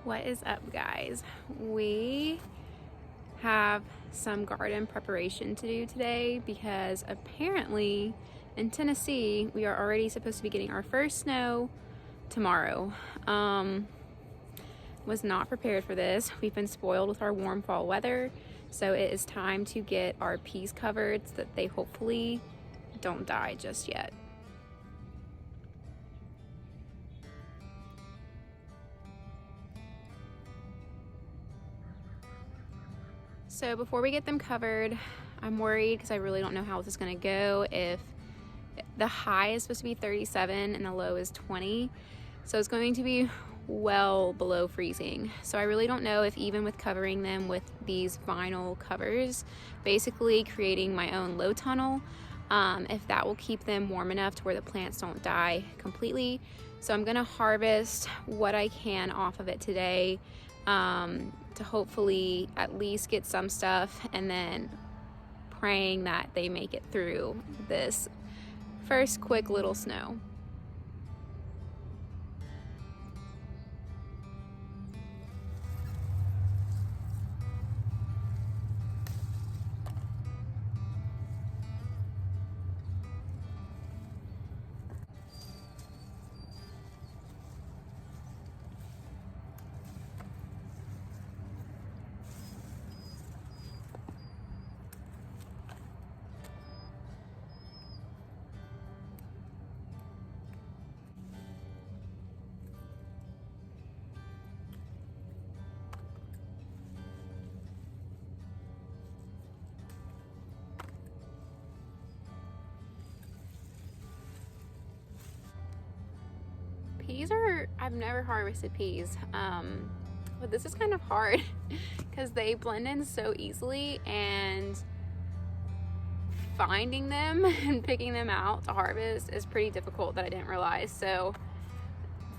What is up, guys? We have some garden preparation to do today because apparently in Tennessee we are already supposed to be getting our first snow tomorrow. Was not prepared for this. We've been spoiled with our warm fall weather, so it is time to get our peas covered so that they hopefully don't die just yet. So before we get them covered, I'm worried because I really don't know how this is going to go. If the high is supposed to be 37 and the low is 20, so it's going to be well below freezing. So I really don't know if even with covering them with these vinyl covers, basically creating my own low tunnel, if that will keep them warm enough to where the plants don't die completely. So I'm gonna harvest what I can off of it today, to hopefully at least get some stuff, and then praying that they make it through this first quick little snow. Peas I've never harvested peas, but this is kind of hard because they blend in so easily, and finding them and picking them out to harvest is pretty difficult that I didn't realize. So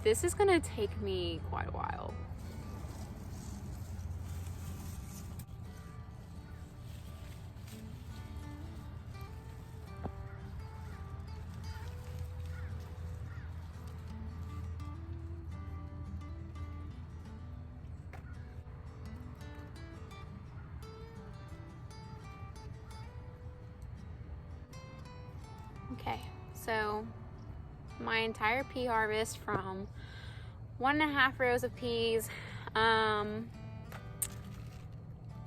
this is gonna take me quite a while. Okay, so my entire pea harvest from 1.5 rows of peas.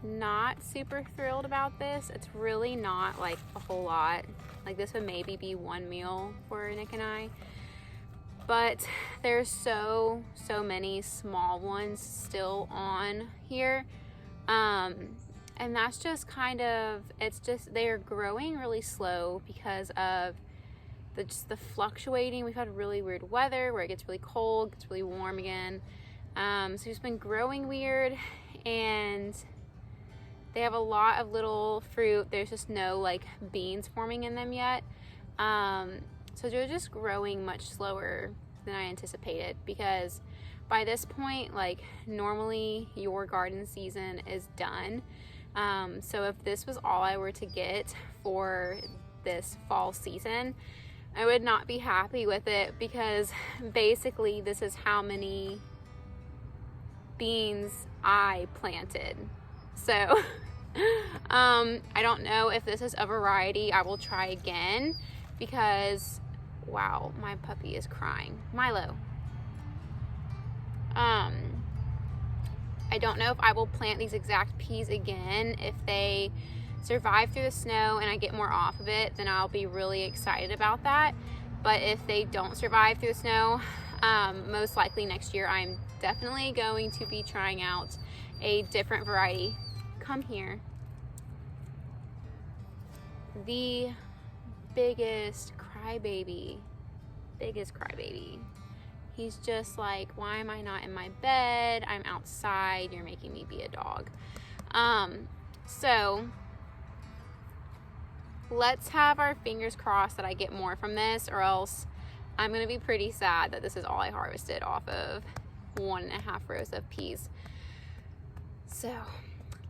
Not super thrilled about this. It's really not like a whole lot. Like, this would maybe be one meal for Nick and I, but there's so many small ones still on here. And that's just kind of, it's just, they're growing really slow because of the fluctuating. We've had really weird weather where it gets really cold, gets really warm again. So it's been growing weird, and they have a lot of little fruit. There's just no like beans forming in them yet. So they're just growing much slower than I anticipated, because by this point, like, normally your garden season is done. So if this was all I were to get for this fall season, I would not be happy with it, because basically this is how many beans I planted. So I don't know if this is a variety. I will try again, because wow, my puppy is crying. Milo. I don't know if I will plant these exact peas again. If they survive through the snow and I get more off of it, then I'll be really excited about that. But if they don't survive through the snow, most likely next year I'm definitely going to be trying out a different variety. Come here. The biggest crybaby. He's just like, why am I not in my bed? I'm outside. You're making me be a dog. So let's have our fingers crossed that I get more from this, or else I'm gonna be pretty sad that this is all I harvested off of 1.5 rows of peas. So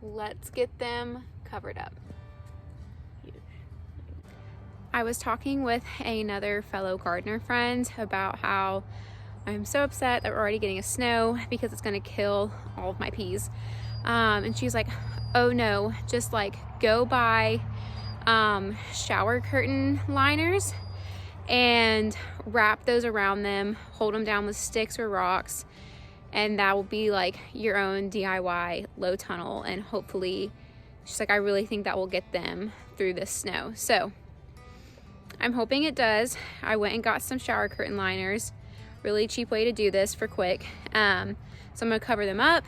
let's get them covered up. I was talking with another fellow gardener friend about how I'm so upset that we're already getting a snow because it's gonna kill all of my peas. And she's like, oh no, just like go buy shower curtain liners and wrap those around them, hold them down with sticks or rocks, and that will be like your own DIY low tunnel. And hopefully, she's like, I really think that will get them through this snow. So I'm hoping it does. I went and got some shower curtain liners, really cheap way to do this for quick. So I'm gonna cover them up.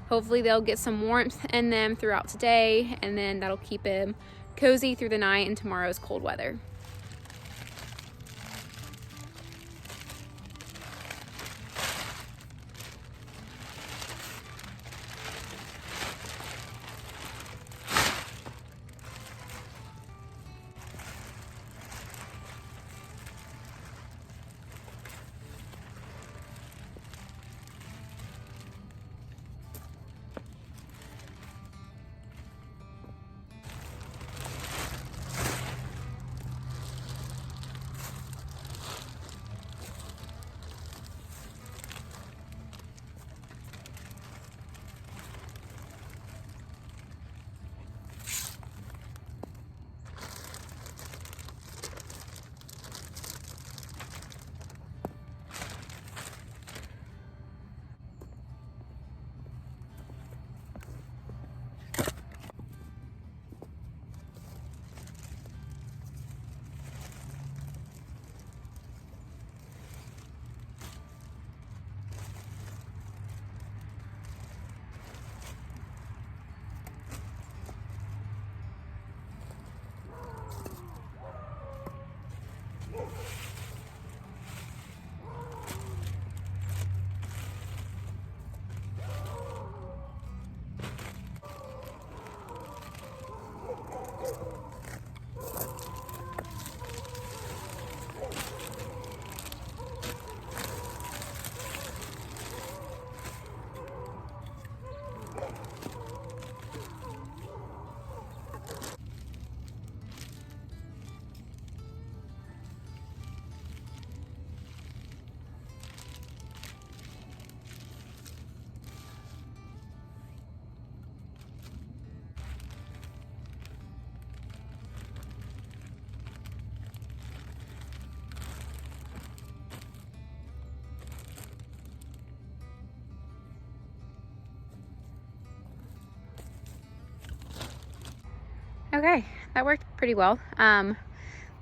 Hopefully they'll get some warmth in them throughout today, and then that'll keep them cozy through the night and tomorrow's cold weather. Okay, that worked pretty well.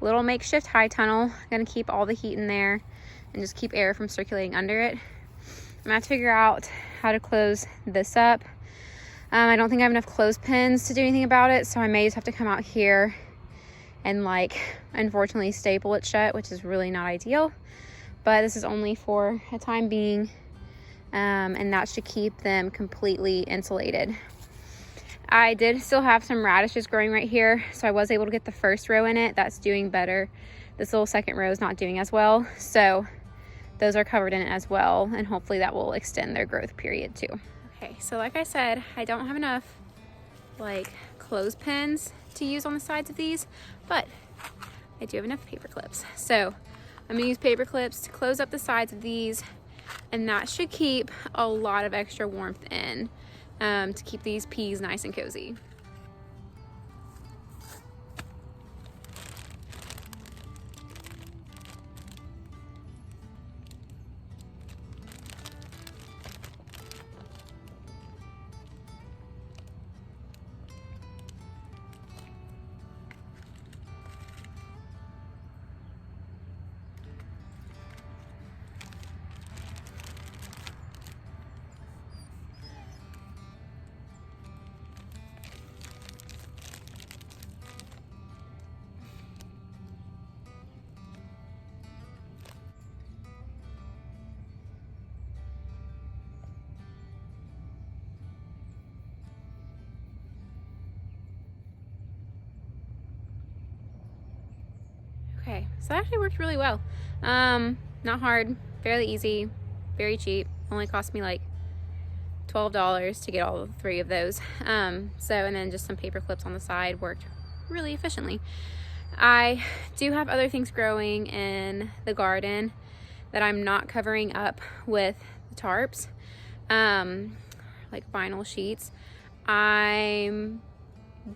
Little makeshift high tunnel. Gonna keep all the heat in there and just keep air from circulating under it. I'm gonna figure out how to close this up. I don't think I have enough clothespins to do anything about it, so I may just have to come out here and like, unfortunately, staple it shut, which is really not ideal. But this is only for a time being, and that should keep them completely insulated. I did still have some radishes growing right here, so I was able to get the first row in it. That's doing better. This little second row is not doing as well, so those are covered in it as well, and hopefully that will extend their growth period too. Okay, so like I said, I don't have enough like clothespins to use on the sides of these, but I do have enough paper clips. So I'm gonna use paper clips to close up the sides of these, and that should keep a lot of extra warmth in, to keep these peas nice and cozy. Okay, so that actually worked really well. Not hard, fairly easy, very cheap. Only cost me like $12 to get all 3 of those. And then just some paper clips on the side worked really efficiently. I do have other things growing in the garden that I'm not covering up with the tarps, like vinyl sheets. I'm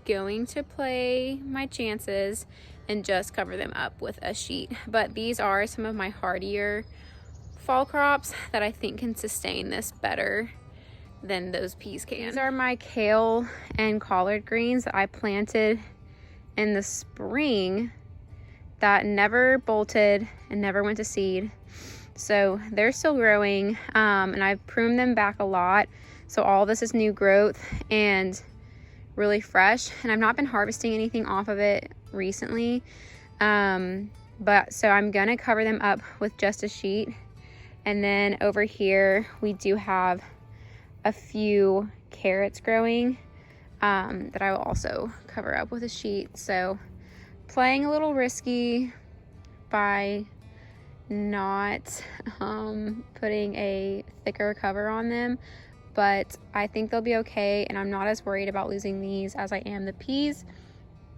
going to play my chances and just cover them up with a sheet. But these are some of my hardier fall crops that I think can sustain this better than those peas can. These are my kale and collard greens that I planted in the spring that never bolted and never went to seed. So they're still growing, and I've pruned them back a lot. So all this is new growth and really fresh, and I've not been harvesting anything off of it recently. But so I'm gonna cover them up with just a sheet. And then over here, we do have a few carrots growing that I will also cover up with a sheet. So playing a little risky by not putting a thicker cover on them, but I think they'll be okay, and I'm not as worried about losing these as I am the peas,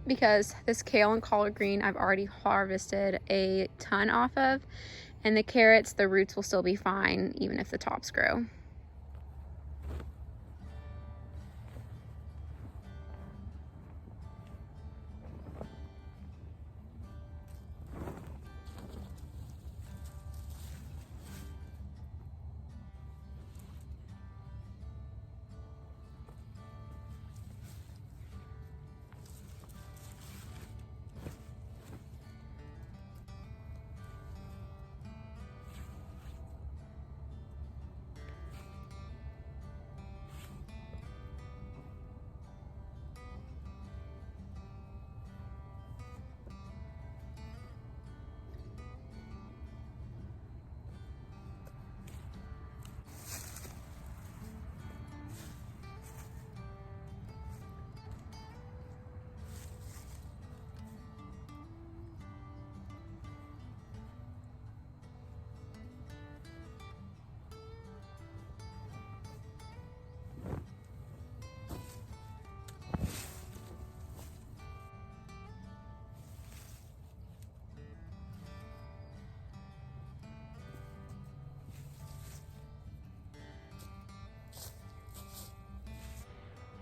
because this kale and collard green I've already harvested a ton off of, and the carrots, the roots will still be fine even if the tops grow.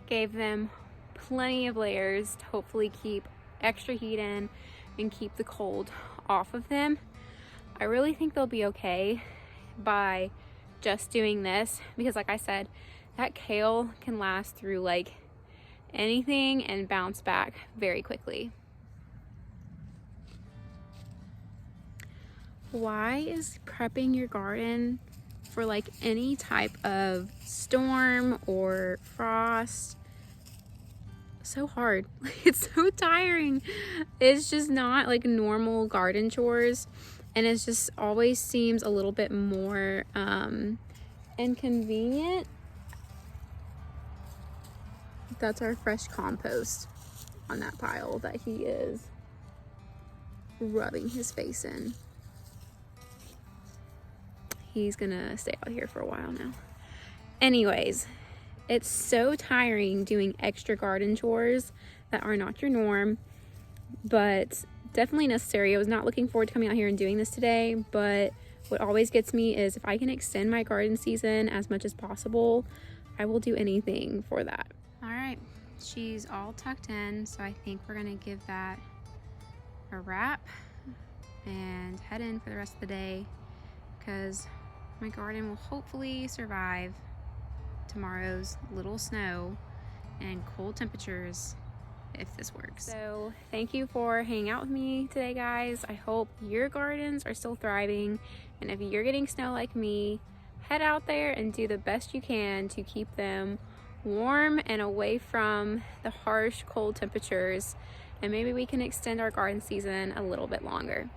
Gave them plenty of layers to hopefully keep extra heat in and keep the cold off of them. I really think they'll be okay by just doing this, because like I said, that kale can last through like anything and bounce back very quickly. Why is prepping your garden for like any type of storm or frost so hard? It's so tiring. It's just not like normal garden chores, and it just always seems a little bit more inconvenient. That's our fresh compost on that pile that he is rubbing his face in. He's gonna stay out here for a while now. Anyways, it's so tiring doing extra garden chores that are not your norm, but definitely necessary. I was not looking forward to coming out here and doing this today, but what always gets me is if I can extend my garden season as much as possible, I will do anything for that. All right, she's all tucked in, so I think we're gonna give that a wrap and head in for the rest of the day, because my garden will hopefully survive tomorrow's little snow and cold temperatures if this works. So thank you for hanging out with me today, guys. I hope your gardens are still thriving, and if you're getting snow like me, head out there and do the best you can to keep them warm and away from the harsh cold temperatures, and maybe we can extend our garden season a little bit longer.